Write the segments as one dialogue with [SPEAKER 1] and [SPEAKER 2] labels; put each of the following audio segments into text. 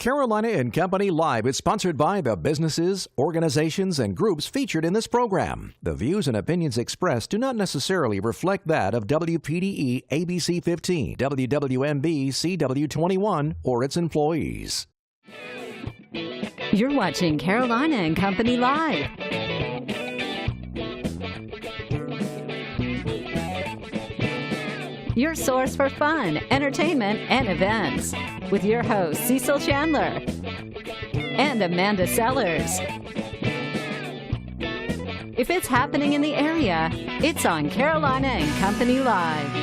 [SPEAKER 1] Carolina and Company Live is sponsored by the businesses, organizations, and groups featured in this program. The views and opinions expressed do not necessarily reflect that of WPDE ABC 15, WWMB CW21, or its employees.
[SPEAKER 2] You're watching Carolina and Company Live. Your source for fun, entertainment, and events. With your hosts, Cecil Chandler and Amanda Sellers. If it's happening in the area, it's on Carolina and Company Live.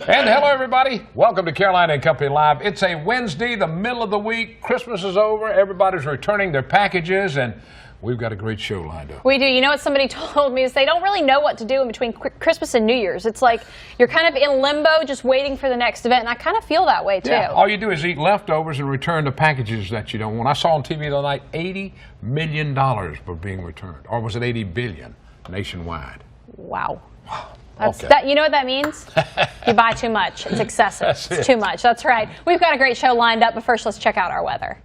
[SPEAKER 3] And hello, everybody. Welcome to Carolina and Company Live. It's a Wednesday, the middle of the week. Christmas is over. Everybody's returning their packages, and we've got a great show lined up.
[SPEAKER 4] We do. You know what somebody told me is they don't really know what to do in between Christmas and New Year's. It's like you're kind of in limbo just waiting for the next event, and I kind of feel that way, too.
[SPEAKER 3] Yeah, all you do is eat leftovers and return the packages that you don't want. I saw on TV the other night $80 million were being returned. Or was it $80 billion nationwide?
[SPEAKER 4] Wow.
[SPEAKER 3] Wow.
[SPEAKER 4] That's,
[SPEAKER 3] okay.
[SPEAKER 4] you know what that means? You buy too much. It's excessive. It's too much. That's right. We've got a great show lined up, but first let's check out our weather.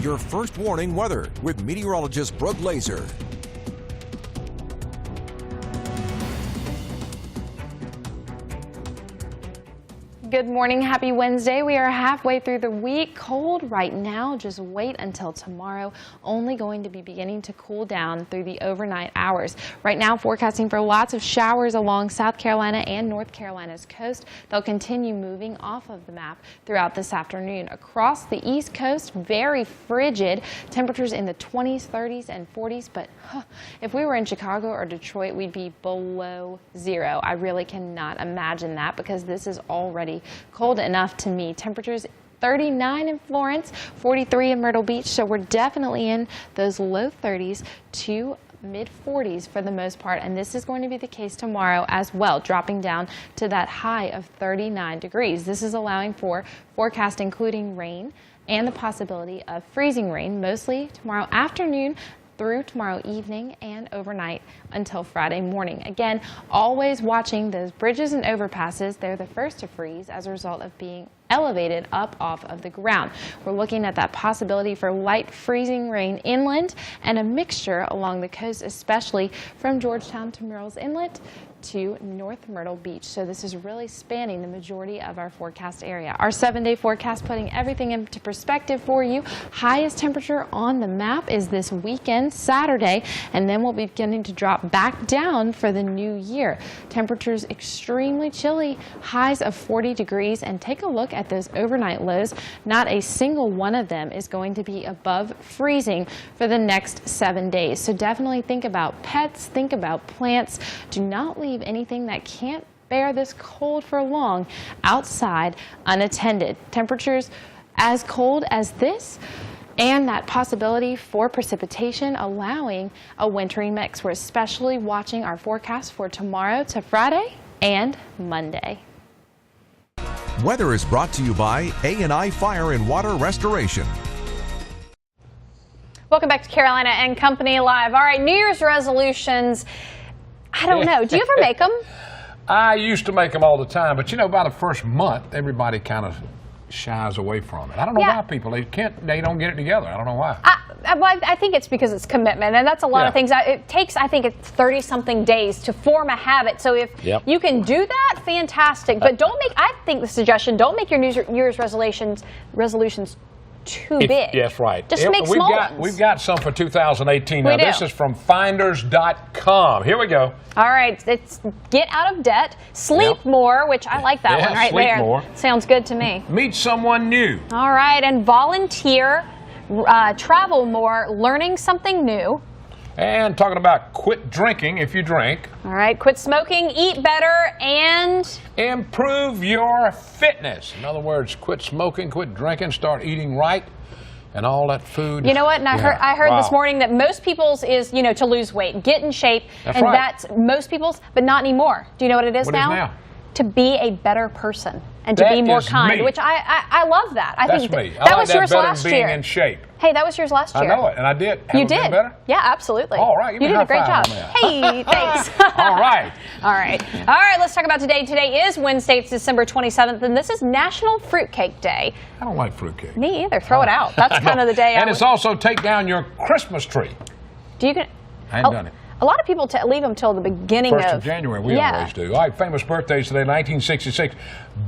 [SPEAKER 1] Your first warning weather with meteorologist Brooke Laser.
[SPEAKER 4] Good morning. Happy Wednesday. We are halfway through the week. Cold right now. Just wait until tomorrow. Only going to be beginning to cool down through the overnight hours. Right now, forecasting for lots of showers along South Carolina and North Carolina's coast. They'll continue moving off of the map throughout this afternoon. Across the East Coast, very frigid. Temperatures in the 20s, 30s, and 40s. But if we were in Chicago or Detroit, we'd be below zero. I really cannot imagine that because this is already cold enough to me. Temperatures 39 in Florence, 43 in Myrtle Beach, so we're definitely in those low 30s to mid 40s for the most part, and this is going to be the case tomorrow as well, dropping down to that high of 39 degrees. This is allowing for forecast including rain and the possibility of freezing rain, mostly tomorrow afternoon through tomorrow evening and overnight until Friday morning. Again, always watching those bridges and overpasses. They're the first to freeze as a result of being elevated up off of the ground. We're looking at that possibility for light freezing rain inland and a mixture along the coast, especially from Georgetown to Murrells Inlet to North Myrtle Beach. So this is really spanning the majority of our forecast area. Our 7-day forecast putting everything into perspective for you. Highest temperature on the map is this weekend, Saturday, and then we'll be beginning to drop back down for the new year. Temperatures extremely chilly, highs of 40 degrees, and take a look at those overnight lows. Not a single one of them is going to be above freezing for the next 7 days. So definitely think about pets, think about plants. Do not leave anything that can't bear this cold for long outside unattended. Temperatures as cold as this and that possibility for precipitation allowing a wintry mix. We're especially watching our forecast for tomorrow to Friday and Monday.
[SPEAKER 1] Weather is brought to you by A&I Fire and Water Restoration.
[SPEAKER 4] Welcome back to Carolina and Company Live. All right, New Year's resolutions. I don't know. Do you ever make them?
[SPEAKER 3] I used to make them all the time, but you know, by the first month, everybody kind of shies away from it. I don't know why people, they don't get it together. I don't know why.
[SPEAKER 4] I think it's because it's commitment, and that's a lot of things. It takes, I think, 30-something days to form a habit. So if you can do that, fantastic. But I think the suggestion, don't make your New Year's resolutions too big.
[SPEAKER 3] Yes, right.
[SPEAKER 4] Just make small ones.
[SPEAKER 3] We've got some for 2018. Now, this is from finders.com. Here we go.
[SPEAKER 4] All right. It's get out of debt, sleep more, which I like that one right
[SPEAKER 3] sleep
[SPEAKER 4] there.
[SPEAKER 3] More.
[SPEAKER 4] Sounds good to me.
[SPEAKER 3] Meet someone new.
[SPEAKER 4] All right. And volunteer, travel more, learning something new.
[SPEAKER 3] And talking about quit drinking if you drink.
[SPEAKER 4] All right, quit smoking, eat better, and
[SPEAKER 3] improve your fitness. In other words, quit smoking, quit drinking, start eating right, and all that food.
[SPEAKER 4] You know what? And I heard this morning that most people's is, to lose weight, get in shape, that's most people's, but not anymore. Do you know what it is now?
[SPEAKER 3] What is now?
[SPEAKER 4] To be a better person and to be more kind, which I love that. I think
[SPEAKER 3] me.
[SPEAKER 4] that was yours last year.
[SPEAKER 3] Being in shape.
[SPEAKER 5] Hey, that was yours last year.
[SPEAKER 3] I know it, and I did. Have
[SPEAKER 5] You
[SPEAKER 3] it been
[SPEAKER 5] did.
[SPEAKER 3] better?
[SPEAKER 5] Yeah, absolutely.
[SPEAKER 3] All right, give me
[SPEAKER 5] you
[SPEAKER 3] a
[SPEAKER 5] did a great
[SPEAKER 3] high
[SPEAKER 5] job.
[SPEAKER 3] five on that.
[SPEAKER 5] Hey, thanks.
[SPEAKER 3] All right.
[SPEAKER 5] All right. All right, let's talk about today. Today is Wednesday, it's December 27th, and this is National Fruitcake Day.
[SPEAKER 3] I don't like fruitcake.
[SPEAKER 5] Me either. Throw it out. That's kind of the day.
[SPEAKER 3] And it's also take down your Christmas tree.
[SPEAKER 5] Do you?
[SPEAKER 3] I ain't done it.
[SPEAKER 5] A lot of people leave them till the beginning
[SPEAKER 3] 1st of January, we always do. All right, famous birthdays today, 1966.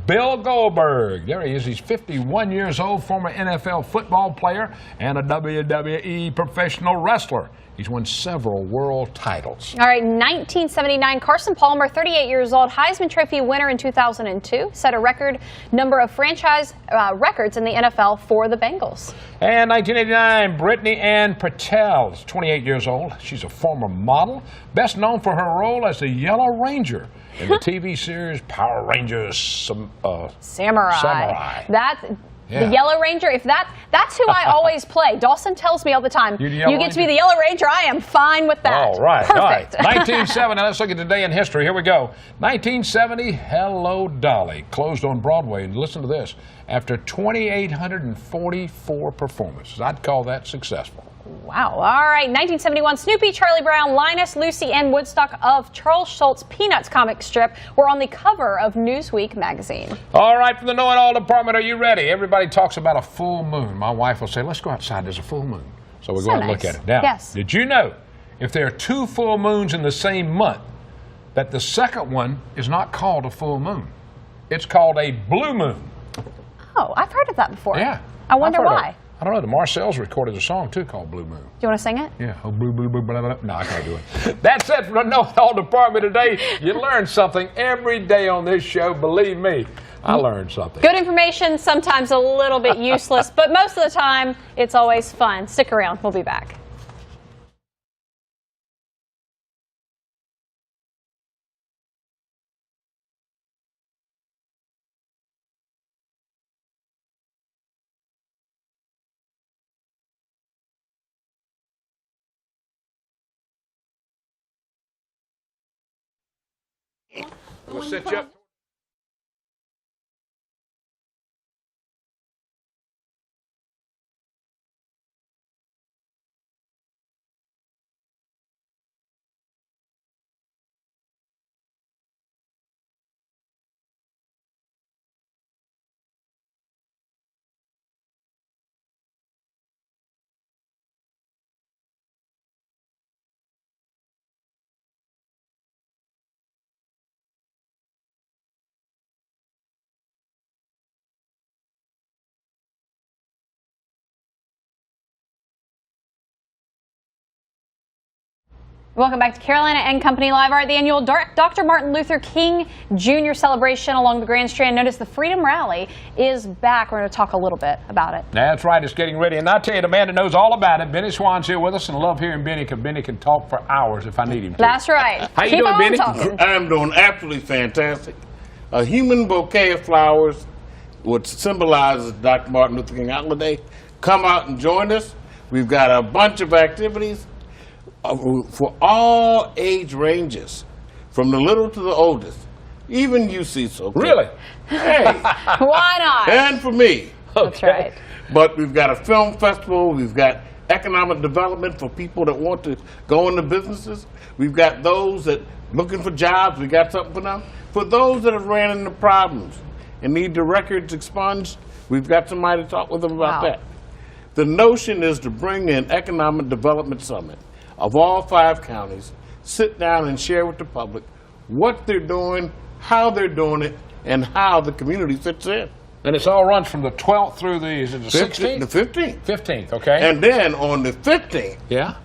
[SPEAKER 3] Bill Goldberg, there he is, he's 51 years old, former NFL football player and a WWE professional wrestler. He's won several world titles.
[SPEAKER 5] All right, 1979, Carson Palmer, 38 years old, Heisman Trophy winner in 2002, set a record number of franchise records in the NFL for the Bengals.
[SPEAKER 3] And 1989, Brittany Ann Patel is 28 years old. She's a former model, best known for her role as the Yellow Ranger in the TV series Power Rangers Samurai.
[SPEAKER 5] The Yellow Ranger, if that's who I always play. Dawson tells me all the time, you get to be the Yellow Ranger, I am fine with that.
[SPEAKER 3] All right.
[SPEAKER 5] Perfect.
[SPEAKER 3] All right. 1970, let's look at today in history. Here we go. 1970, Hello, Dolly closed on Broadway. And listen to this. After 2,844 performances, I'd call that successful.
[SPEAKER 5] Wow. All right. 1971, Snoopy, Charlie Brown, Linus, Lucy, and Woodstock of Charles Schultz Peanuts comic strip were on the cover of Newsweek magazine.
[SPEAKER 3] All right, from the Know-It-All department, are you ready? Everybody talks about a full moon. My wife will say, let's go outside, there's a full moon. So we go out and look at it. Now, did you know if there are 2 full moons in the same month, that the second one is not called a full moon? It's called a blue moon.
[SPEAKER 5] Oh, I've heard of that before.
[SPEAKER 3] Yeah.
[SPEAKER 5] I wonder why.
[SPEAKER 3] I don't know. The Marcells recorded a song, too, called Blue Moon.
[SPEAKER 5] Do you want to sing it?
[SPEAKER 3] Yeah. Oh, blue, blue, blue, blah, blah, blah. No, I can't do it. That's it from the Know-It-All department today. You learn something every day on this show. Believe me, I learned something.
[SPEAKER 5] Good information, sometimes a little bit useless, but most of the time, it's always fun. Stick around. We'll be back.
[SPEAKER 3] We'll set you up.
[SPEAKER 5] Welcome back to Carolina and Company Live. Art, the annual Dr. Martin Luther King Jr. celebration along the Grand Strand. Notice the Freedom Rally is back. We're going to talk a little bit about it.
[SPEAKER 3] That's right. It's getting ready. And I'll tell you, the man that knows all about it, Benny Swan's here with us, and I love hearing Benny because Benny can talk for hours if I need him to.
[SPEAKER 5] That's right.
[SPEAKER 3] How you
[SPEAKER 5] Keep
[SPEAKER 3] doing,
[SPEAKER 5] on
[SPEAKER 3] Benny?
[SPEAKER 5] talking.
[SPEAKER 6] I'm doing absolutely fantastic. A human bouquet of flowers, which symbolizes Dr. Martin Luther King holiday. Come out and join us. We've got a bunch of activities for all age ranges, from the little to the oldest. Even you, Cecil.
[SPEAKER 3] Really?
[SPEAKER 6] Hey.
[SPEAKER 5] Why not?
[SPEAKER 6] And for me.
[SPEAKER 5] That's right.
[SPEAKER 6] But we've got a film festival. We've got economic development for people that want to go into businesses. We've got those that looking for jobs. We got something for them. For those that have ran into problems and need the records expunged, we've got somebody to talk with them about that. The notion is to bring an economic development summit of all 5 counties, sit down and share with the public what they're doing, how they're doing it, and how the community fits in.
[SPEAKER 3] And it's all runs from the 12th through the 16th?
[SPEAKER 6] The 15th.
[SPEAKER 3] 15th, okay.
[SPEAKER 6] And then on the 15th,
[SPEAKER 3] yeah,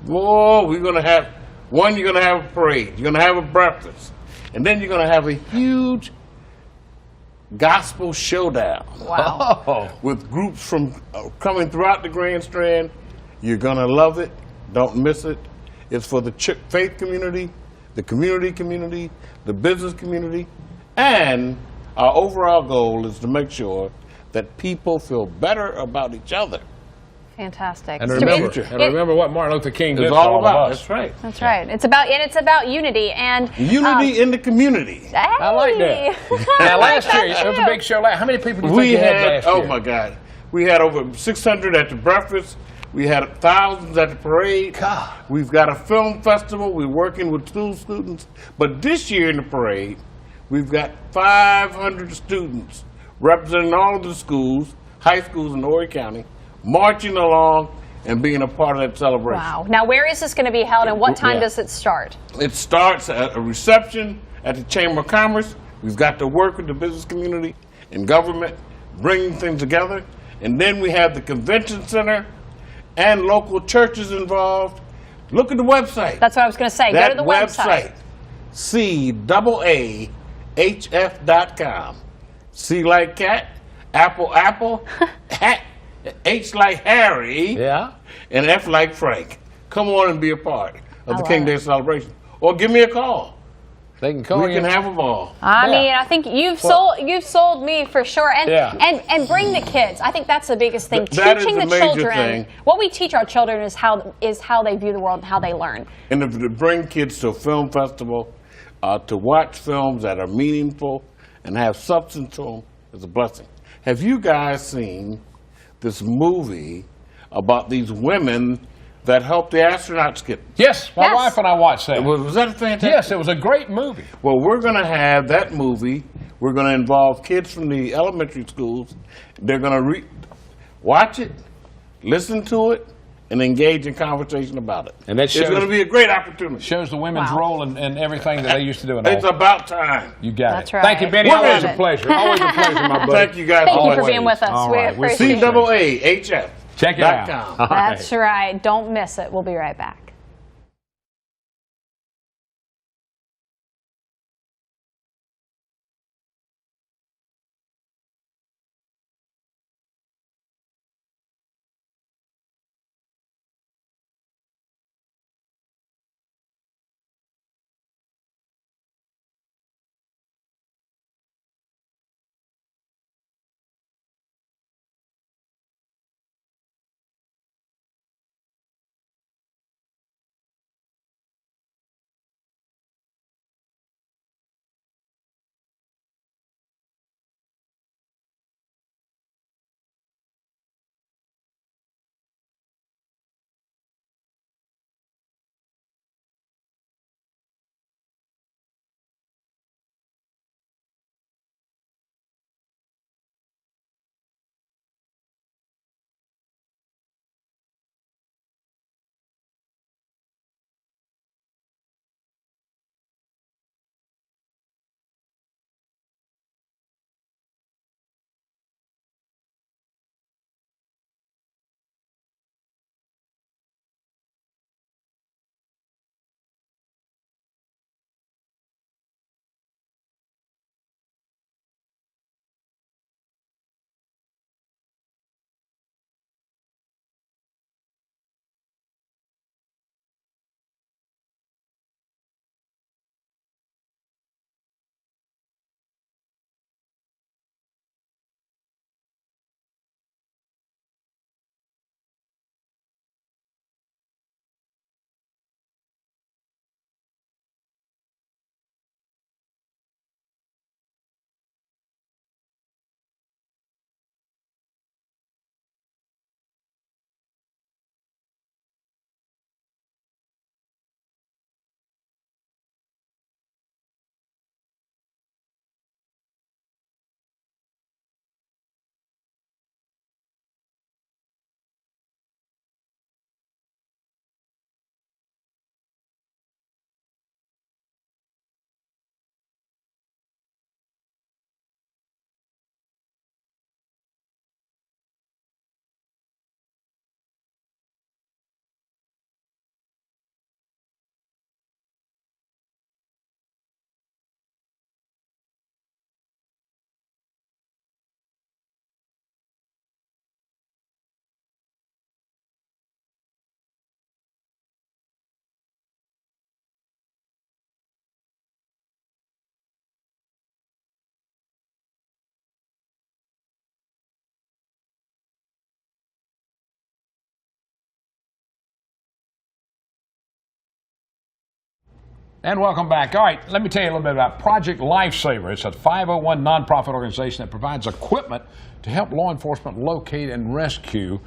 [SPEAKER 6] whoa, we're going to have, you're going to have a parade, you're going to have a breakfast, and then you're going to have a huge gospel showdown.
[SPEAKER 5] Wow.
[SPEAKER 3] Oh.
[SPEAKER 6] With groups from coming throughout the Grand Strand. You're going to love it. Don't miss it. It's for the faith community, the community, the business community, and our overall goal is to make sure that people feel better about each other.
[SPEAKER 5] Fantastic.
[SPEAKER 3] And remember what Martin Luther King did
[SPEAKER 6] It's
[SPEAKER 3] for
[SPEAKER 6] all
[SPEAKER 3] all
[SPEAKER 6] about.
[SPEAKER 3] of us.
[SPEAKER 6] That's right.
[SPEAKER 5] That's right. It's about unity and
[SPEAKER 6] Unity in the community.
[SPEAKER 5] Hey.
[SPEAKER 3] I like that. Now, last year, it was a big show. How many people do you think
[SPEAKER 6] We
[SPEAKER 3] you had
[SPEAKER 6] had,
[SPEAKER 3] last year?
[SPEAKER 6] oh my God, We had over 600 at the breakfast. We had thousands at the parade.
[SPEAKER 3] God.
[SPEAKER 6] We've got a film festival. We're working with school students. But this year in the parade, we've got 500 students representing all of the schools, high schools in Horry County, marching along and being a part of that celebration.
[SPEAKER 5] Wow. Now, where is this going to be held and what time does it start?
[SPEAKER 6] It starts at a reception at the Chamber of Commerce. We've got to work with the business community and government, bringing things together. And then we have the convention center and local churches involved. Look at the website.
[SPEAKER 5] That's what I was going to say. Go to the website.
[SPEAKER 6] CAAHF.com. C like cat, apple, hat, H like Harry, and F like Frank. Come on and be a part of the King Day celebration. Or give me a call.
[SPEAKER 3] They can call
[SPEAKER 6] We can have a ball.
[SPEAKER 5] I mean, I think you've sold me for sure, and bring the kids. I think that's the biggest thing. Teaching the children what we teach our children is how they view the world and how they learn.
[SPEAKER 6] And to bring kids to a film festival, to watch films that are meaningful and have substance to them is a blessing. Have you guys seen this movie about these women that helped the astronauts get?
[SPEAKER 3] Yes, my wife and I watched that.
[SPEAKER 6] Was that fantastic?
[SPEAKER 3] Yes, it was a great movie.
[SPEAKER 6] Well, we're going to have that movie. We're going to involve kids from the elementary schools. They're going to watch it, listen to it, and engage in conversation about it.
[SPEAKER 3] And that shows,
[SPEAKER 6] it's going to be a great opportunity.
[SPEAKER 3] Shows the women's role in everything that they used to do.
[SPEAKER 6] It's about time.
[SPEAKER 3] You got
[SPEAKER 5] That's
[SPEAKER 3] it.
[SPEAKER 5] right.
[SPEAKER 3] Thank you, Benny. Always a pleasure. Always a pleasure, my buddy.
[SPEAKER 6] Thank you guys.
[SPEAKER 5] Thank you for being with us.
[SPEAKER 3] All right.
[SPEAKER 5] We appreciate it.
[SPEAKER 6] CAAHF.
[SPEAKER 3] Check it out.
[SPEAKER 5] That's right. Don't miss it. We'll be right back.
[SPEAKER 3] And welcome back. All right, let me tell you a little bit about Project Lifesaver. It's a 501 nonprofit organization that provides equipment to help law enforcement locate and rescue,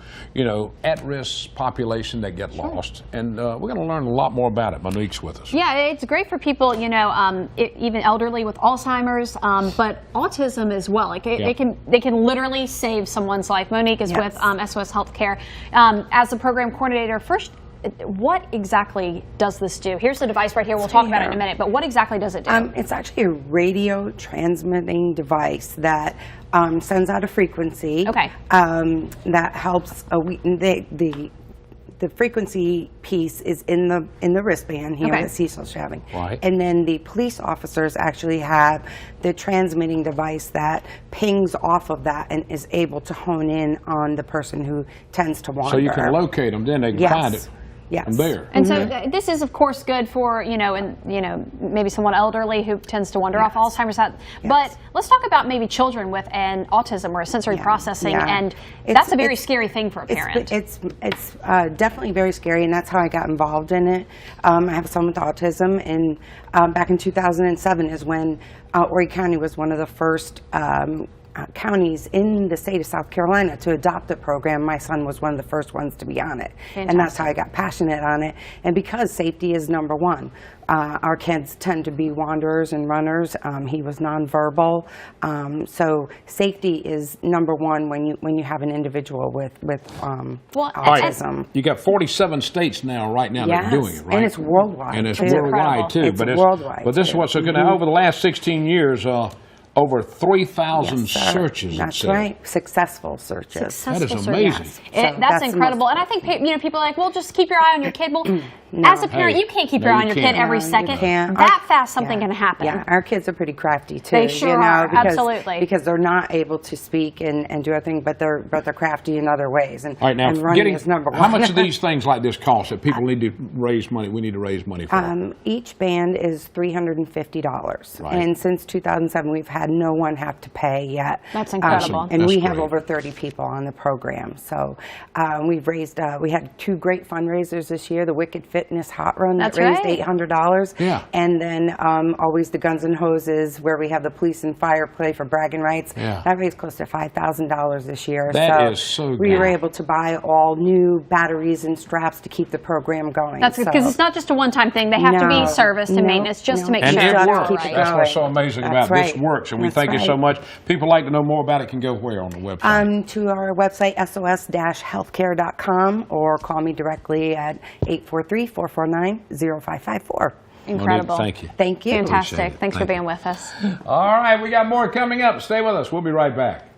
[SPEAKER 3] at-risk population that get lost. And we're going to learn a lot more about it. Monique's with us.
[SPEAKER 5] Yeah, it's great for people, even elderly with Alzheimer's, but autism as well. Like they can literally save someone's life. Monique is with SOS Healthcare as the program coordinator. First, what exactly does this do? Here's the device right here. We'll talk about it in a minute, but what exactly does it do?
[SPEAKER 7] It's actually a radio transmitting device that sends out a frequency that helps. The frequency piece is in the wristband here that Cecil's having.
[SPEAKER 3] Right.
[SPEAKER 7] And then the police officers actually have the transmitting device that pings off of that and is able to hone in on the person who tends to wander.
[SPEAKER 3] So you can locate them, then they can find it.
[SPEAKER 7] Yes.
[SPEAKER 3] From there.
[SPEAKER 5] And so this is, of course, good for, maybe someone elderly who tends to wander off, Alzheimer's. But let's talk about maybe children with an autism or a sensory processing, and that's a very scary thing for a parent.
[SPEAKER 7] It's definitely very scary, and that's how I got involved in it. I have a son with autism, and back in 2007 is when Horry County was one of the first counties in the state of South Carolina to adopt the program. My son was one of the first ones to be on it.
[SPEAKER 5] Fantastic.
[SPEAKER 7] And that's how I got passionate on it. And because safety is number one. Our kids tend to be wanderers and runners. He was nonverbal. So safety is number one when you have an individual with autism.
[SPEAKER 3] You got 47 states now that are doing it, right?
[SPEAKER 7] And it's worldwide.
[SPEAKER 3] And it's worldwide too.
[SPEAKER 7] It's worldwide.
[SPEAKER 3] But this is what's going to, over the last 16 years, over 3,000 searches.
[SPEAKER 7] That's right. Successful searches.
[SPEAKER 3] That is amazing.
[SPEAKER 5] That's incredible. And I think people are like, well, just keep your eye on your kid. Well, as a parent, you can't keep your eye on your kid every second. That fast, something can happen.
[SPEAKER 7] Yeah, our kids are pretty crafty too.
[SPEAKER 5] They sure are. Absolutely.
[SPEAKER 7] Because they're not able to speak and do everything, but they're crafty in other ways. And,
[SPEAKER 3] all right, now,
[SPEAKER 7] and running is number one.
[SPEAKER 3] How much do these things like this cost that people need to raise money? We need to raise money for.
[SPEAKER 7] Each band is $350.
[SPEAKER 3] Right.
[SPEAKER 7] And since 2007, we've had no one have to pay yet.
[SPEAKER 5] That's incredible.
[SPEAKER 7] And we have over 30 people on the program. So we've raised, we had 2 great fundraisers this year, the Wicked Fitness Hot Run that raised $800.
[SPEAKER 3] Yeah.
[SPEAKER 7] And then always the Guns and Hoses, where we have the police and fire play for bragging rights.
[SPEAKER 3] Yeah.
[SPEAKER 7] That raised close to $5,000 this year.
[SPEAKER 3] That is so good.
[SPEAKER 7] We were able to buy all new batteries and straps to keep the program going.
[SPEAKER 5] That's because it's not just a one-time thing. They have to be serviced and maintenance just to make sure
[SPEAKER 3] it
[SPEAKER 5] works.
[SPEAKER 3] Right. That's what's so amazing about this works. And we thank you so much. People like to know more about it can go where on the website?
[SPEAKER 7] To our website, sos-healthcare.com, or call me directly at 843-449-0554.
[SPEAKER 5] Incredible.
[SPEAKER 3] Thank you.
[SPEAKER 7] Thank you.
[SPEAKER 5] Fantastic. Thanks for being with us.
[SPEAKER 3] All right, we got more coming up. Stay with us. We'll be right back.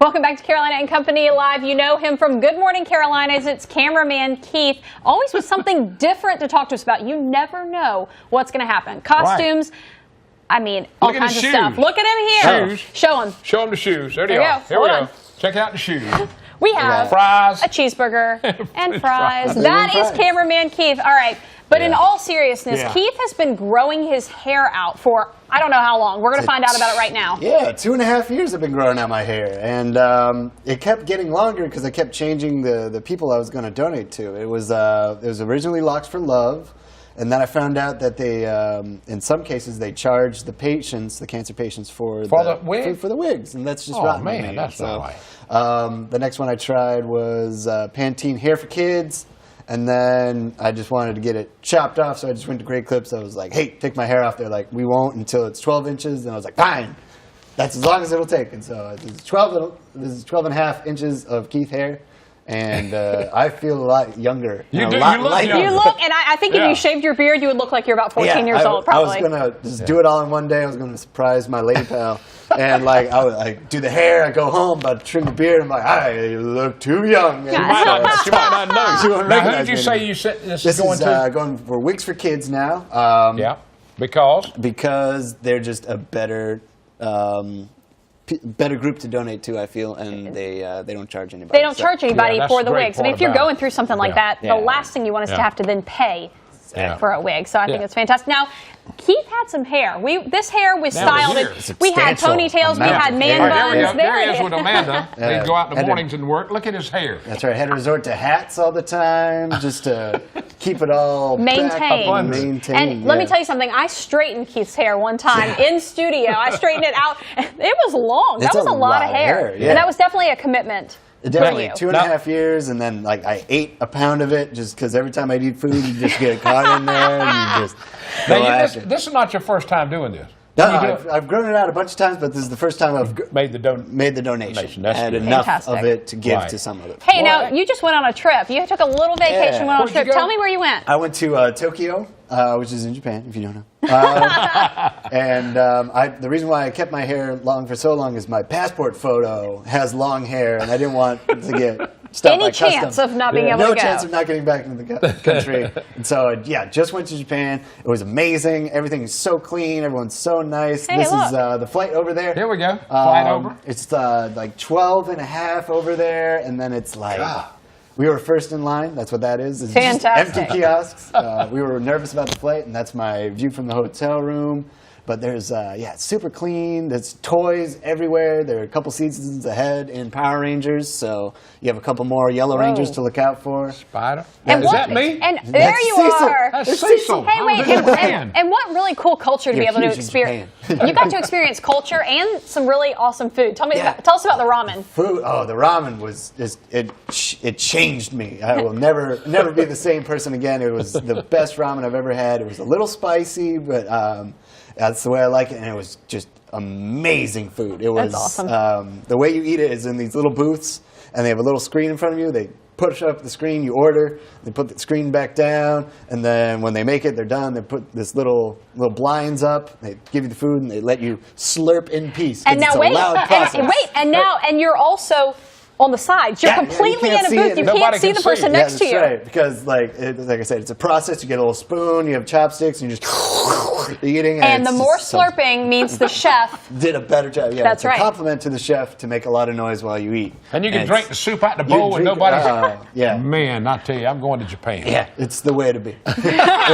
[SPEAKER 5] Welcome back to Carolina and Company Live. You know him from Good Morning Carolinas. It's cameraman Keith, always with something different to talk to us about. You never know what's going to happen. Costumes, I mean, all kinds of stuff. Look at him here.
[SPEAKER 3] Shoes.
[SPEAKER 5] Show him.
[SPEAKER 3] Show him the shoes. There you
[SPEAKER 5] go.
[SPEAKER 3] Here we go. Check out the shoes.
[SPEAKER 5] We have
[SPEAKER 3] fries,
[SPEAKER 5] a cheeseburger, and fries.
[SPEAKER 3] fries.
[SPEAKER 5] That is cameraman Keith. All right. But in all seriousness, Keith has been growing his hair out for I don't know how long. We're going to find out about it right now.
[SPEAKER 8] Yeah, 2.5 years I've been growing out my hair. And it kept getting longer because I kept changing the people I was going to donate to. It was originally Locks for Love. And then I found out that they, in some cases, they charge the patients, the cancer patients, for the wigs, and that's just rotten.
[SPEAKER 3] Man,
[SPEAKER 8] me.
[SPEAKER 3] that's not right.
[SPEAKER 8] The next one I tried was Pantene Hair for Kids, and then I just wanted to get it chopped off, so I just went to Great Clips. I was like, "Hey, take my hair off." They're like, "We won't until it's 12 inches," and I was like, "Fine, that's as long as it'll take." And so this is 12 and a half inches of Keith hair. And I feel a lot younger.
[SPEAKER 5] You look, and I think if you shaved your beard, you would look like you're about 14 years old, probably.
[SPEAKER 8] I was going to just do it all in one day. I was going to surprise my lady pal. And I would do the hair, I go home, about to trim the beard. I'm like, I look too young.
[SPEAKER 3] She might not know. Now, who did you say you said this is going to?
[SPEAKER 8] Going for Wigs for Kids now. Because they're just a better group to donate to, I feel, and they don't charge anybody.
[SPEAKER 5] They don't charge anybody for the wigs. I mean, if you're going through something like that, the last thing you want is to have to then pay for a wig. So I think it's fantastic. Now, Keith had some hair. This hair was styled. We had ponytails. We had man buns.
[SPEAKER 3] There he is with Amanda. They'd go out in the mornings and work. Look at his hair.
[SPEAKER 8] That's right. I had to resort to hats all the time just to keep it all
[SPEAKER 5] maintained. And let me tell you something. I straightened Keith's hair one time in studio. I straightened it out. It was long. That was a lot of hair. And that was definitely a commitment.
[SPEAKER 8] Definitely 2.5 years, and then I ate a pound of it just because every time I'd eat food, you just get it caught in there, and you just.
[SPEAKER 3] This is not your first time doing this.
[SPEAKER 8] No, I've grown it out a bunch of times, but this is the first time I've made the donation. I had enough of it to give to some of it.
[SPEAKER 5] Hey, now you just went on a trip. You took a little vacation, went on a trip. Tell me where you went.
[SPEAKER 8] I went to Tokyo, which is in Japan, if you don't know. And the reason why I kept my hair long for so long is my passport photo has long hair, and I didn't want to get stopped by customs.
[SPEAKER 5] Any chance of not being able to go?
[SPEAKER 8] No chance of not getting back into the country. And so, just went to Japan. It was amazing. Everything's so clean. Everyone's so nice.
[SPEAKER 5] Hey,
[SPEAKER 8] this is the flight over there.
[SPEAKER 3] Here we go. Flight over.
[SPEAKER 8] It's like 12 and a half over there, and then it's like... We were first in line. That's what that is. It's
[SPEAKER 5] fantastic.
[SPEAKER 8] Just empty kiosks. We were nervous about the flight, and that's my view from the hotel room. But there's, it's super clean. There's toys everywhere. There are a couple seasons ahead in Power Rangers, so you have a couple more Yellow Rangers to look out for.
[SPEAKER 3] Spider.
[SPEAKER 5] And
[SPEAKER 3] is that me?
[SPEAKER 5] And there you are.
[SPEAKER 3] That's Cecil.
[SPEAKER 5] Hey, wait, and what really cool culture to be able to experience. You got to experience culture and some really awesome food. Tell us about the ramen.
[SPEAKER 8] Food. Oh, the ramen was it changed me. I will never be the same person again. It was the best ramen I've ever had. It was a little spicy, but that's the way I like it, and it was just amazing food. It was
[SPEAKER 5] awesome.
[SPEAKER 8] The way you eat it is in these little booths, and they have a little screen in front of you. They push up the screen, you order, they put the screen back down, and then when they make it, they're done. They put this little blinds up. They give you the food, and they let you slurp in peace.
[SPEAKER 5] And now
[SPEAKER 8] it's a loud process.
[SPEAKER 5] And you're also on the sides. You're completely in a booth. You can't see the person next to you.
[SPEAKER 8] That's right, because like I said, it's a process. You get a little spoon, you have chopsticks, and you're just eating.
[SPEAKER 5] And the more slurping means the chef
[SPEAKER 8] did a better job. Yeah,
[SPEAKER 5] that's right.
[SPEAKER 8] It's a compliment to the chef to make a lot of noise while you eat.
[SPEAKER 3] And you can drink the soup out the bowl and nobody's... Man, I tell you, I'm going to Japan.
[SPEAKER 8] Yeah, it's the way to be.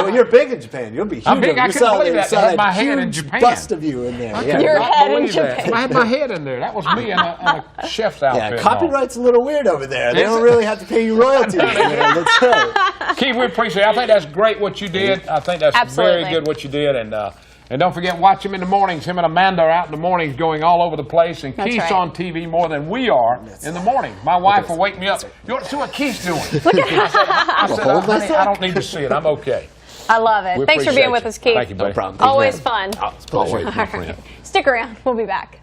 [SPEAKER 8] When you're big in Japan, you'll be huge.
[SPEAKER 3] I'm big. I couldn't believe that. I had my head in Japan.
[SPEAKER 8] Bust of you in there.
[SPEAKER 5] Your head in Japan.
[SPEAKER 3] I had my head in there. That was me in a chef's outfit.
[SPEAKER 8] Yeah, copyright's a little weird over there. They don't really have to pay you royalties. That's right.
[SPEAKER 3] Keith, we appreciate it. I think that's great what you did. I think that's very good what you did. And don't forget, watch him in the mornings. Him and Amanda are out in the mornings going all over the place. And Keith's on TV more than we are in the morning. My wife will wake me up. You want to see what Keith's doing? I said, honey, I don't need to see it. I'm okay.
[SPEAKER 5] I love it. Thanks for being with us, Keith.
[SPEAKER 3] Thank you, buddy.
[SPEAKER 8] No problem.
[SPEAKER 5] Always fun.
[SPEAKER 3] Oh, it's a pleasure.
[SPEAKER 5] All right. Stick around. We'll be back.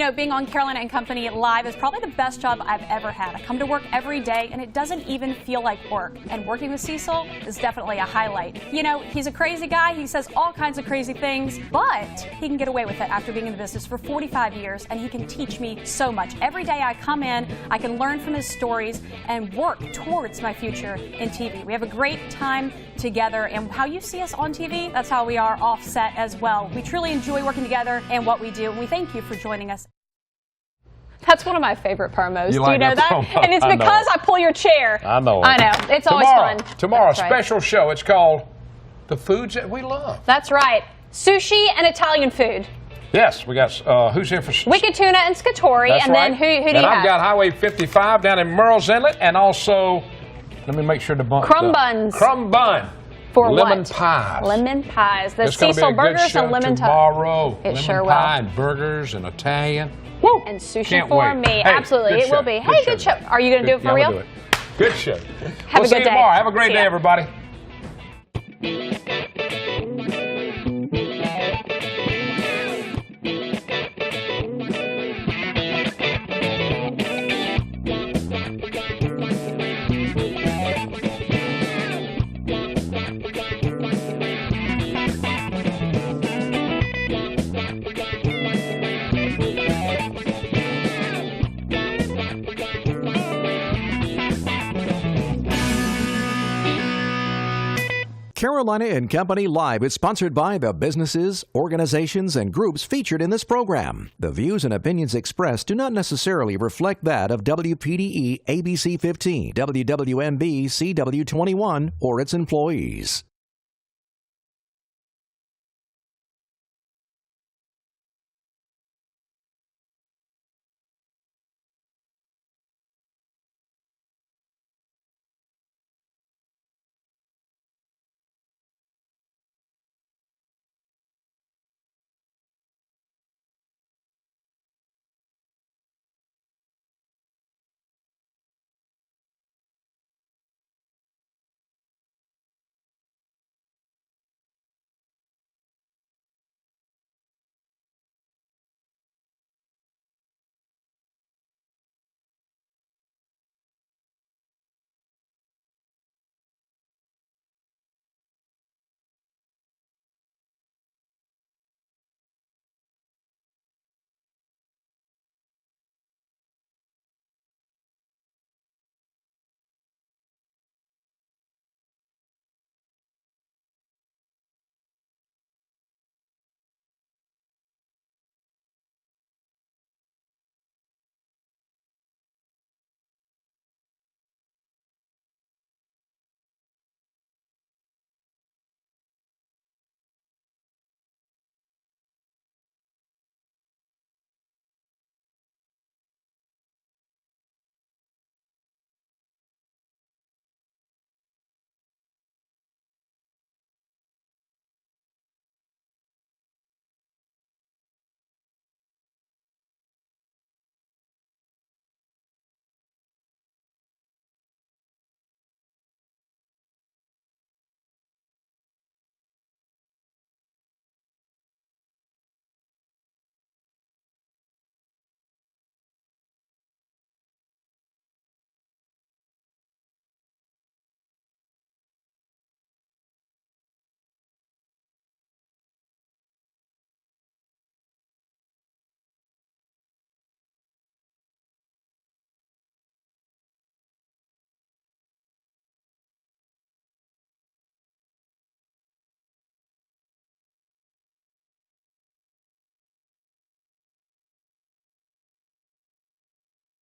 [SPEAKER 9] know, being on Carolina and Company Live is probably the best job I've ever had. I come to work every day, and it doesn't even feel like work. And working with Cecil is definitely a highlight. You know, he's a crazy guy. He says all kinds of crazy things, but he can get away with it after being in the business for 45 years, and he can teach me so much. Every day I come in, I can learn from his stories and work towards my future in TV. We have a great time together, and how you see us on TV, that's how we are off set as well. We truly enjoy working together and what we do, and we thank you for joining us. That's one of my favorite promos. Do you know that?
[SPEAKER 3] Promo?
[SPEAKER 9] And it's because I pull your chair.
[SPEAKER 3] I know.
[SPEAKER 9] I know. It's always fun.
[SPEAKER 3] Tomorrow, a special show. It's called The Foods That We Love.
[SPEAKER 9] That's right. Sushi and Italian food.
[SPEAKER 3] Yes, we got, who's here for
[SPEAKER 9] Wicked Tuna and Scatori.
[SPEAKER 3] That's
[SPEAKER 9] and
[SPEAKER 3] right.
[SPEAKER 9] then who do you have?
[SPEAKER 3] And I've got Highway 55 down in Merle's Inlet, and also, let me make sure the bun.
[SPEAKER 9] Crumb buns.
[SPEAKER 3] Crumb bun.
[SPEAKER 9] For
[SPEAKER 3] lemon
[SPEAKER 9] what?
[SPEAKER 3] pies.
[SPEAKER 9] Lemon pies. The
[SPEAKER 3] It's gonna
[SPEAKER 9] Cecil
[SPEAKER 3] be a good
[SPEAKER 9] burgers
[SPEAKER 3] show
[SPEAKER 9] and lemon
[SPEAKER 3] tomorrow.
[SPEAKER 9] It
[SPEAKER 3] lemon
[SPEAKER 9] sure
[SPEAKER 3] pie
[SPEAKER 9] will.
[SPEAKER 3] And burgers and Italian.
[SPEAKER 9] Woo. And sushi
[SPEAKER 3] Can't
[SPEAKER 9] for
[SPEAKER 3] wait.
[SPEAKER 9] me.
[SPEAKER 3] Hey,
[SPEAKER 9] Absolutely.
[SPEAKER 3] good
[SPEAKER 9] It will
[SPEAKER 3] show.
[SPEAKER 9] be. Hey, good show. Are you going to do it for real?
[SPEAKER 3] I'm gonna do it. Good show.
[SPEAKER 9] Have
[SPEAKER 3] we'll
[SPEAKER 9] a
[SPEAKER 3] see
[SPEAKER 9] good
[SPEAKER 3] you
[SPEAKER 9] day.
[SPEAKER 3] tomorrow. Have a great
[SPEAKER 9] See
[SPEAKER 3] day,
[SPEAKER 9] ya.
[SPEAKER 3] everybody.
[SPEAKER 1] Carolina and Company Live is sponsored by the businesses, organizations, and groups featured in this program. The views and opinions expressed do not necessarily reflect that of WPDE ABC 15, WWMB CW 21, or its employees.